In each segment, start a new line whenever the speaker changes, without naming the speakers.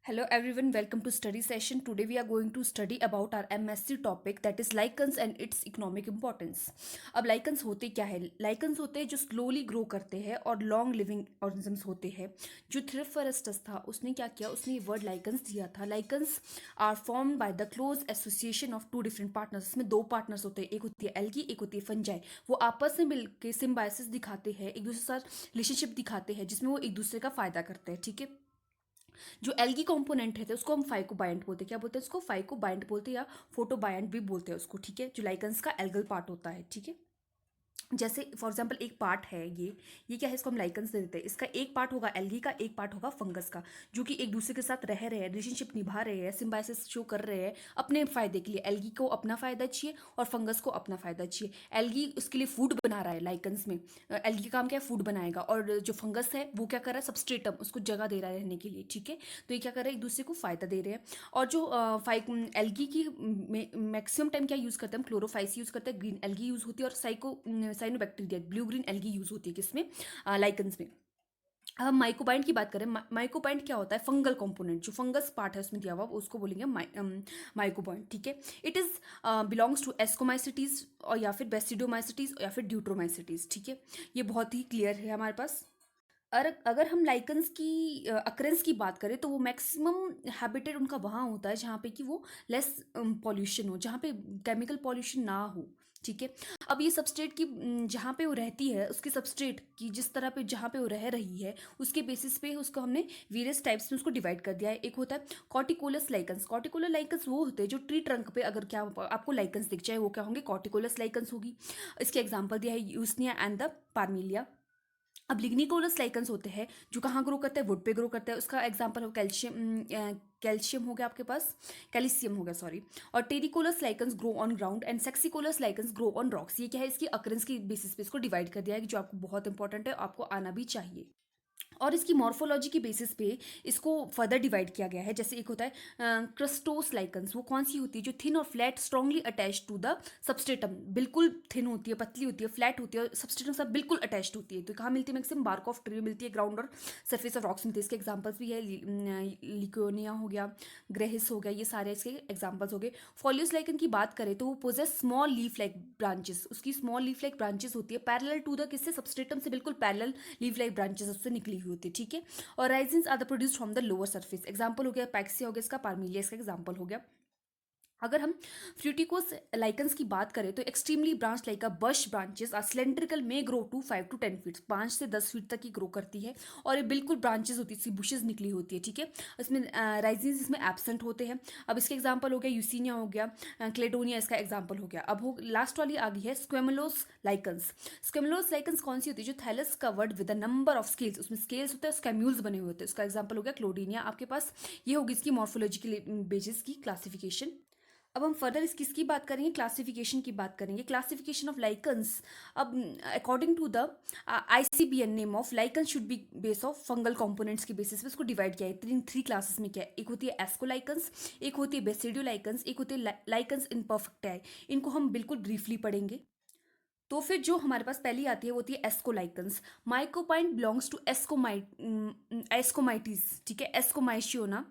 Hello everyone, welcome to study session. Today we are going to study about our MSc topic that is lichens and its economic importance. अब lichens होते क्या है? Lichens होते हैं जो slowly grow करते हैं और long living organisms होते हैं. जो Theriphorustus था उसने क्या किया? उसने ये word lichens दिया था. Lichens are formed by the close association of two different partners. इसमें दो partners होते हैं, एक होती है algae, एक होती है fungi. वो आपस में मिलकर symbiosis दिखाते हैं, एक दूसरे के साथ रिलेशनशिप दिखाते हैं जिसमें वो एक दूसरे का फायदा करते हैं. ठीक है, जो एल्गी कंपोनेंट है उसको हम फाइकोबायंट बोलते हैं. क्या बोलते हैं उसको? फाइकोबायंट बोलते हैं या फोटोबायंट भी बोलते हैं उसको. ठीक है, जो लाइकन्स का एल्गल पार्ट होता है. ठीक है, जैसे फॉर एग्जाम्पल एक पार्ट है ये क्या है, इसको हम लाइकन्स दे देते हैं. इसका एक पार्ट होगा एल्गी का, एक पार्ट होगा फंगस का, जो कि एक दूसरे के साथ रह रहे हैं, रिलेशनशिप निभा रहे हैं, सिम्बायोसिस शो कर रहे हैं अपने फायदे के लिए. एल्गी को अपना फायदा चाहिए और फंगस को अपना फायदा चाहिए. एल्गी उसके लिए फूड बना रहा है लाइकन्स में. एल्गी का काम क्या है? फूड बनाएगा. और जो फंगस है वो क्या कर रहा है? सबस्ट्रेटम, उसको जगह दे रहा है रहने के लिए. ठीक है, तो ये क्या कर रहे हैं? एक दूसरे को फायदा दे रहे हैं. और जो एल्गी की मैक्सिमम टाइम क्या यूज़ करते हैं हम? क्लोरोफाइस यूज़ करते हैं, ग्रीन एल्गी यूज़ होती है और cyanobacteria blue green algae use होती है किसमें? लाइकन्स में. अब हम माइकोबाइंड की बात करें. माइकोबाइंड क्या होता है? फंगल कंपोनेंट, जो फंगस पार्ट है उसमें दिया हुआ उसको बोलेंगे माइकोबाइंड. ठीक है, it is belongs to ascomycetes और या फिर बेसिडोमाइसिटीज या फिर ड्यूट्रोमाइसिटीज. ठीक है, ये बहुत ही क्लियर है हमारे पास. और अगर हम लाइकन्स की अक्रेंस की बात करें तो वो मैक्सिमम हैबिटेट उनका वहाँ होता है जहाँ पे कि वो लेस पॉल्यूशन हो, जहाँ पे केमिकल पॉल्यूशन ना हो. ठीक है, अब ये सबस्ट्रेट की जहाँ पे वो रहती है, उसके सबस्ट्रेट की जिस तरह पे जहाँ पे वो रह रही है उसके बेसिस पे उसको हमने वेरियस टाइप्स में उसको डिवाइड कर दिया है. एक होता है कॉर्टिकोलस लाइकन्स. कॉर्टिकोलर लाइकन्स वो होते हैं जो ट्री ट्रंक पे अगर क्या आपको लाइकन्स दिख जाए वो क्या होंगे? कॉर्टिकोलस लाइकन्स होगी. इसके एग्जाम्पल दिया है यूसनिया एंड द पार्मिलिया. अब लिग्निकोलस लाइकन्स होते हैं जो कहाँ ग्रो करते हैं? वुड पे ग्रो करते हैं. उसका एग्जांपल हो कैल्शियम हो गया आपके पास, कैल्शियम हो गया सॉरी. और terricolous lichens grow on ground and saxicolous lichens grow on rocks. ये क्या है? इसकी अकरेंस की बेसिस पे इसको डिवाइड कर दिया है, जो आपको बहुत इंपॉर्टेंट है, आपको आना भी चाहिए. और इसकी मॉर्फोलॉजी की बेसिस पे इसको फर्दर डिवाइड किया गया है. जैसे एक होता है क्रस्टोस लाइकन्स. वो कौन सी होती है? जो थिन और flat strongly attach to the substratum. बिल्कुल थिन होती है, पतली होती है, फ्लैट होती है और सबस्ट्रेटम सब बिल्कुल अटैच्ड होती है. तो कहाँ मिलती है? मैक्सिमम बार्क ऑफ ट्री मिलती है, ग्राउंड और सर्फेस ऑफ रॉक्स मिलती है. इसके एग्जाम्पल्स भी है लिकोनिया हो गया, ग्रेहिस हो गया, ये सारे इसके एग्जाम्पल्स हो गए. फॉलियस लाइकन की बात करें तो वो possess small leaf like branches. उसकी स्मॉल लीफ लाइक ब्रांचेस होती है पैरेलल टू द किससे? सबस्ट्रेटम से बिल्कुल पैरेलल लीफ लाइक ब्रांचेस उससे निकली हुई होती है. ठीक है, और rhizines are the produced from the lower surface. Example हो गया पैक्सिया हो गया, इसका पार्मिलिया इसका एग्जाम्पल हो गया. अगर हम फ्रूटिकोस लाइकन्स की बात करें तो extremely branch like bush branches are cylindrical में ग्रो टू 5 to 10 फीट. 5 से 10 फीट तक की ग्रो करती है और ये बिल्कुल ब्रांचेस होती है, इसकी बुशेज निकली होती है. ठीक है, इसमें राइजिन्स इसमें एबसेंट होते हैं. अब इसके एग्जाम्पल हो गया यूसीनिया हो गया, क्लेडोनिया इसका एग्जाम्पल हो गया. अब हो लास्ट वाली आ गई है स्क्वेमुलोस लाइकन्स. स्क्वेमुलोस लाइकन्स कौन सी होती है? जो thallus covered with a number of scales. उसमें स्केल्स होते हैं, स्कैम्यूल्स बने हुए होते हैं. उसका एग्जाम्पल हो गया क्लोडीनिया आपके पास. ये होगी इसकी मॉर्फोलॉजिकल बेसिस की क्लासिफिकेशन. अब हम फर्दर इस किसकी बात करेंगे? क्लासिफिकेशन की बात करेंगे. Classification of lichens. अब according to the ICBN name of lichen should be base of fungal components के बेसिस पे इसको डिवाइड किया है. थ्री क्लासेस में क्या है? एक होती है एस्कोलाइकन्स, एक होती है बेसिडियोलाइकन्स, एक होती है लाइकन्स इन परफेक्टाई. इनको हम बिल्कुल ब्रीफली पढ़ेंगे. तो फिर जो हमारे पास पहली आती है वो होती है एस्कोलाइकन्स. माइकोपाइन बिलोंग्स टू एस्कोमाइटीज. ठीक है, ascomycotina.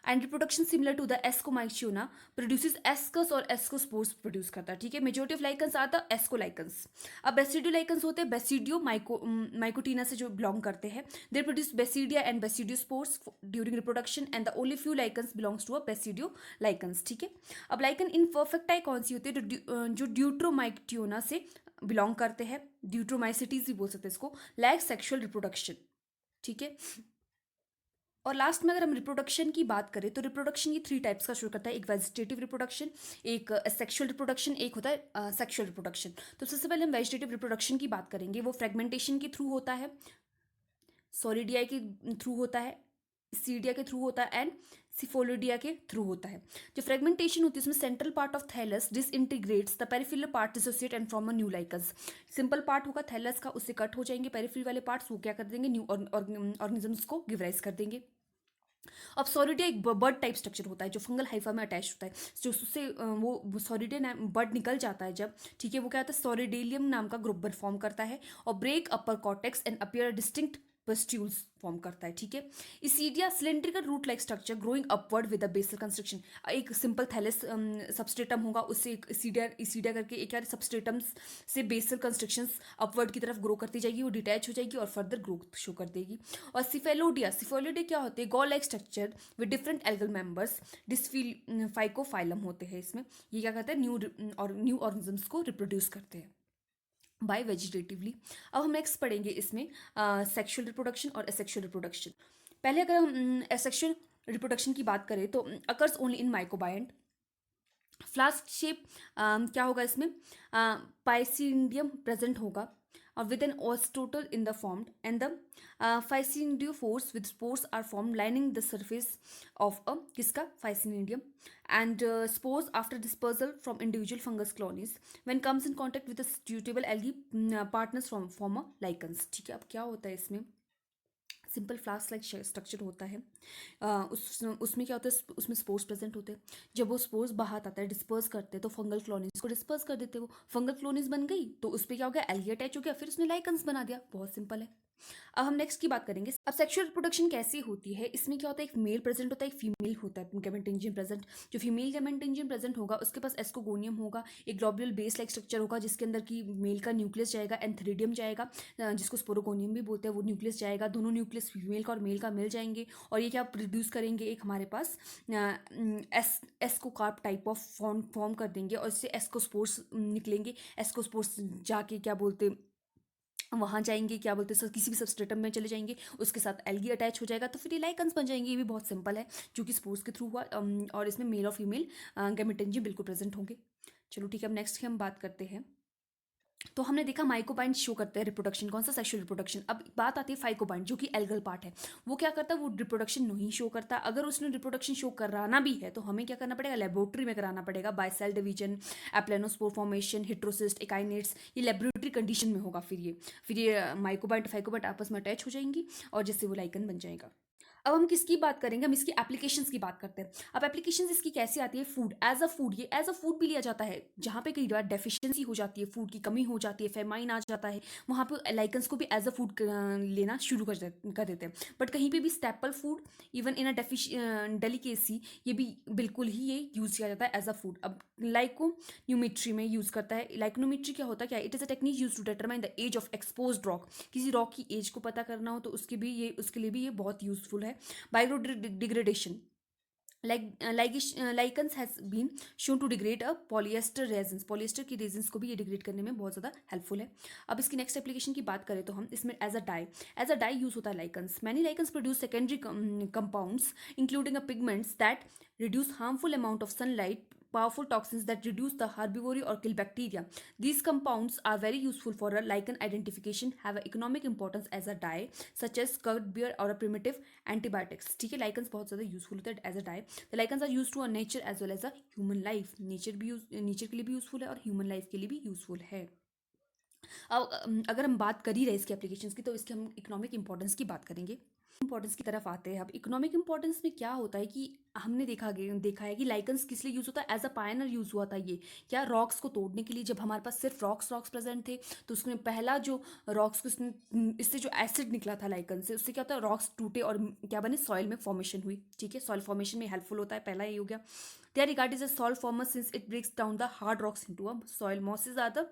And reproduction similar to the ascomycotina produces ascus और एस्कोस्पोर्स प्रोड्यूस करता है. ठीक है, majority of lichens are the ascolichens. अब बेसिडियोलाइकन्स होते हैं बेसिडियो माइकोटीना से जो बिलोंग करते हैं. They produce basidia and basidiospores during reproduction and the only few lichens belongs to a basidiolichens. ठीक है, अब लाइकन इनपरफेक्टाई कौन सी होती है? जो ड्यूट्रोमाइक्टियोना से बिलोंग करते हैं. ड्यूट्रोमाइसिटीज भी बोल सकते हैं इसको. Lack sexual reproduction. ठीक है, और लास्ट में अगर हम रिप्रोडक्शन की बात करें तो रिप्रोडक्शन ये थ्री टाइप्स का शो करता है. एक वेजिटेटिव रिप्रोडक्शन, एक सेक्सुअल रिप्रोडक्शन, एक होता है सेक्सुअल रिप्रोडक्शन. तो सबसे पहले हम वेजिटेटिव रिप्रोडक्शन की बात करेंगे. वो फ्रेगमेंटेशन के थ्रू होता है, सोलिडिया के थ्रू होता है, सीडिया के थ्रू होता है एंड सिफोलिडिया के थ्रू होता है. जो फ्रेगमेंटेशन होती है उसमें central part of thallus disintegrates the peripheral part dissociate and from a new lichens. Simple part होगा थैलस का, उससे कट हो जाएंगे पेरिफेरल वाले पार्ट्स, वो क्या कर देंगे? न्यू ऑर्गेनिजम्स को गिव राइज कर देंगे. अब सॉलिडिया एक बर्ड टाइप स्ट्रक्चर होता है जो फंगल हाइफा में अटैच होता है. जो उससे वो सॉलिडिया बर्ड निकल जाता है जब, ठीक है, वो क्या होता है? सॉलिडेलियम नाम का ग्रुप फॉर्म करता है और break upper cortex and appear distinct pustules form करता है, ठीक है। Isidia cylindrical root like structure growing upward with the basal construction. एक सिंपल थैलेस सबस्ट्रेटम होगा, उससे एक इसीडिया इसीडिया करके एक यार सबस्ट्रेटम्स से बेसल कंस्ट्रक्शंस अपवर्ड की तरफ ग्रो करती जाएगी, वो डिटैच हो जाएगी और फर्दर ग्रोथ शो कर देगी। और सिफेलोडिया, सिफेलोडिया क्या होते हैं, gall like structure with different algal members, डिस्फिल फाइकोफाइलम होते हैं इसमें। ये क्या करते हैं, न्यू ऑर्गेनिजम्स को रिप्रोड्यूस करते हैं बाय वेजिटेटिवली। अब हम नेक्स्ट पढ़ेंगे इसमें सेक्सुअल रिप्रोडक्शन और एसेक्सुअल रिप्रोडक्शन। पहले अगर हम एसेक्सुअल रिप्रोडक्शन की बात करें तो occurs only in microbiont. Flask shape क्या होगा इसमें, पाइसिडियम प्रेजेंट होगा और with an ostiole in the formed and the pycnidiophores with spores are form lining the surface of a किसका, pycnidium and spores after dispersal from individual fungus colonies when comes in contact with suitable algae partners from form a lichens, ठीक है। अब क्या होता है इसमें, simple flask like structure होता है। उसमें क्या होता है, उसमें स्पोर्स प्रेजेंट होते हैं। जब वो स्पोर्स बाहर आता है, डिस्पर्स करते हैं, तो फंगल कॉलोनीज को डिस्पर्स कर देते हैं। वो फंगल कॉलोनीज बन गई तो उस पर क्या हो गया, एल्गी अटैच हो गया, फिर उसने लाइकन्स बना दिया, बहुत सिंपल है। अब हम नेक्स्ट की बात करेंगे। अब सेक्सुअल रिप्रोडक्शन कैसी होती है, इसमें क्या होता है, एक मेल प्रेजेंट होता है, एक फीमेल होता है गैमेटोजेन प्रेजेंट। जो फीमेल गैमेटोजेन प्रेजेंट होगा उसके पास एस्कोगोनियम होगा, एक ग्लोब्यूल बेस लाइक स्ट्रक्चर होगा जिसके अंदर की मेल का न्यूक्लियस जाएगा, एंथेरिडियम जाएगा, जिसको स्पोरोगोनियम भी बोलते हैं, वो न्यूक्लियस जाएगा। दोनों न्यूक्लियस फीमेल का और मेल का मिल जाएंगे और ये क्या प्रोड्यूस करेंगे, एक हमारे पास एस्कोकार्प टाइप ऑफ फॉर्म कर देंगे और इससे एस्कोस्पोर्स निकलेंगे। एस्कोस्पोर्स जाके क्या बोलते, वहाँ जाएंगे, क्या बोलते हैं, किसी भी सबस्ट्रेटम में चले जाएंगे, उसके साथ एल्गी अटैच हो जाएगा तो फिर ये लाइकन्स बन जाएंगे। ये भी बहुत सिंपल है, जो कि स्पोर्स के थ्रू हुआ और इसमें मेल और फीमेल गैमेटोजेन बिल्कुल प्रेजेंट होंगे। चलो ठीक है, अब नेक्स्ट की हम बात करते हैं। तो हमने देखा माइकोबाइंड शो करते हैं रिप्रोडक्शन, कौन सा, सेक्सुअल रिप्रोडक्शन। अब बात आती है फाइकोबाइंड जो कि एल्गल पार्ट है। वो क्या करता है, वो रिप्रोडक्शन नहीं शो करता। अगर उसने रिप्रोडक्शन शो कराना भी है तो हमें क्या करना पड़ेगा, लेबोरेटरी में कराना पड़ेगा, by cell division, aplanospore formation, heterocyst, akinetes, ये लेबोरेटरी कंडीशन में होगा। फिर ये माइकोबाइंड फाइकोबाइंड आपस में अटैच हो जाएंगी और जिससे वो लाइकन बन जाएगा। अब हम किसकी बात करेंगे, हम इसकी एप्लीकेशंस की बात करते हैं। अब एप्लीकेशंस इसकी कैसी आती है, फूड एज अ फूड, ये एज अ फूड भी लिया जाता है। जहाँ पे कई बार डेफिशिएंसी हो जाती है, फूड की कमी हो जाती है, फेमाइन आ जाता है, वहाँ पे लाइकन्स को भी एज अ फूड लेना शुरू कर देते हैं। बट कहीं पे भी staple food, even in a delicacy, ये भी बिल्कुल ही ये यूज़ किया जाता है एज अ फूड। अब लाइकोन्यूमेट्री में यूज़ करता है। लाइकोनोमेट्री क्या होता है, क्या, it is a technique use to determine the age of exposed rock. किसी रॉक की एज को पता करना हो तो उसके लिए भी ये बहुत यूजफुल है। Biodegradation, lichens has been shown to degrade a polyester resins, polyester की resins को भी ये डिग्रेड करने में बहुत ज़्यादा हेल्पफुल है। अब इसकी नेक्स्ट एप्लीकेशन की बात करें तो हम इसमें एज अ डाई यूज होता है lichens. Many lichens produce secondary compounds including a pigments that reduce harmful amount of sunlight, powerful toxins that reduce the herbivory or kill bacteria. These compounds are very useful for a lichen identification, have an economic importance as a dye, such as curd beer or a primitive antibiotics, ठीक है। Lichens बहुत ज़्यादा useful होता है as a dye. The lichens are use to a nature as well as a human life. Nature के लिए भी useful है और ह्यूमन लाइफ के लिए भी यूजफुल है। अब अगर हम बात कर ही रहे इसके एप्लीकेशंस की तो इसके हम इकोनॉमिक इंपॉर्टेंस की बात करेंगे। इंपॉर्टेंस की तरफ आते हैं। अब इकोनॉमिक इंपॉर्टेंस में क्या होता है कि हमने देखा है कि लाइकन्स किस लिए यूज़ होता है, एज अ पायनर यूज़ हुआ था ये, क्या, रॉक्स को तोड़ने के लिए। जब हमारे पास सिर्फ रॉक्स प्रेजेंट थे तो उसमें पहला जो रॉक्स को इससे जो एसिड निकला था लाइकन से, उससे क्या होता है, रॉक्स टूटे और क्या बने, सॉइल में फॉर्मेशन हुई, ठीक है। सॉइल फॉर्मेशन में हेल्पफुल होता है, पहला ये हो गया। They are regarded as soil former since it breaks down the hard rocks into a soil. Mosses are the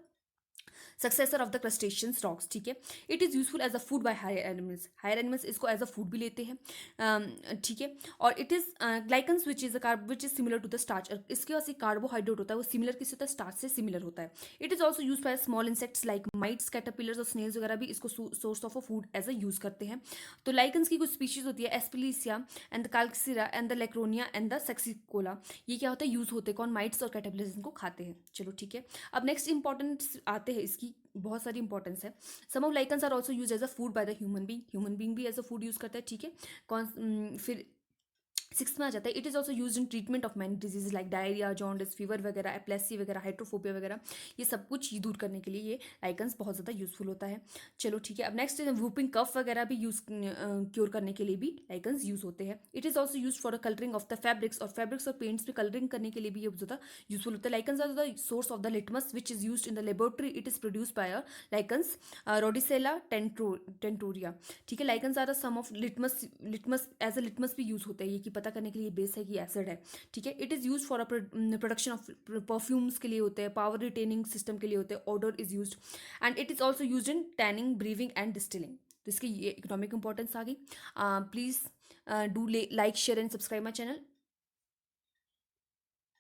successor of the crustaceans rocks, ठीक है। It is useful as a food by higher animals इसको as a food भी लेते हैं, ठीक है। और it is glycans which is similar to the starch. इसके पास एक कार्बोहाइड्रेट होता है, वो सिमिलर किस होता है, स्टार्च से सिमिलर होता है। It is also use by small insects like mites, caterpillars और स्नेल्स वगैरह भी इसको source of a food as a use करते हैं। तो लाइकन्स की कुछ स्पीशीज होती है, aspicilia and the calcaria and the lecanora and the saxicola. ये क्या होता है, यूज होते हैं, कौन, माइट्स और कैटरपिलर्स इनको खाते हैं। चलो ठीक है। अब नेक्स्ट इंपॉर्टेंस आते हैं, इसकी बहुत सारी इंपॉर्टेंस है। Some of lichens are also use as a food by the human being भी एज अ फूड यूज करता है, ठीक है। फिर सिक्स में आ जाता है। It is also use in treatment of many disease like diarrhoea, jaundice, fever वगैरह, एप्लेसी वगैरह, हाइड्रोफोबिया वगैरह, ये सब कुछ दूर करने के लिए ये लाइकन्स बहुत ज़्यादा यूजफुल होता है। चलो ठीक है, अब नेक्स्ट वूपिंग कफ वगैरह भी यूज क्योर करने के लिए भी लाइकन्स यूज होते हैं। It is also use for a colouring of the fabrics, और फैब्रिक्स और पेंट्स पे कलरिंग करने के लिए भी ये बहुत ज़्यादा यूजफुल होता है। Lichens are the source of the litmus which is use in the laboratory. It is produce by a lichens roccella tinctoria. ठीक है, lichens are the some of litmus. Litmus as a litmus भी use होता है ये, कि पता करने के लिए बेस है कि एसिड है। ठीक है, it is use for a production of perfumes के लिए होते हैं, पावर रिटेनिंग सिस्टम के लिए होते हैं, order is use, and it is also use in tanning, briefing and distilling. तो इसकी ये इकोनॉमिक इंपॉर्टेंस आ गई। Please do like, share and subscribe my channel.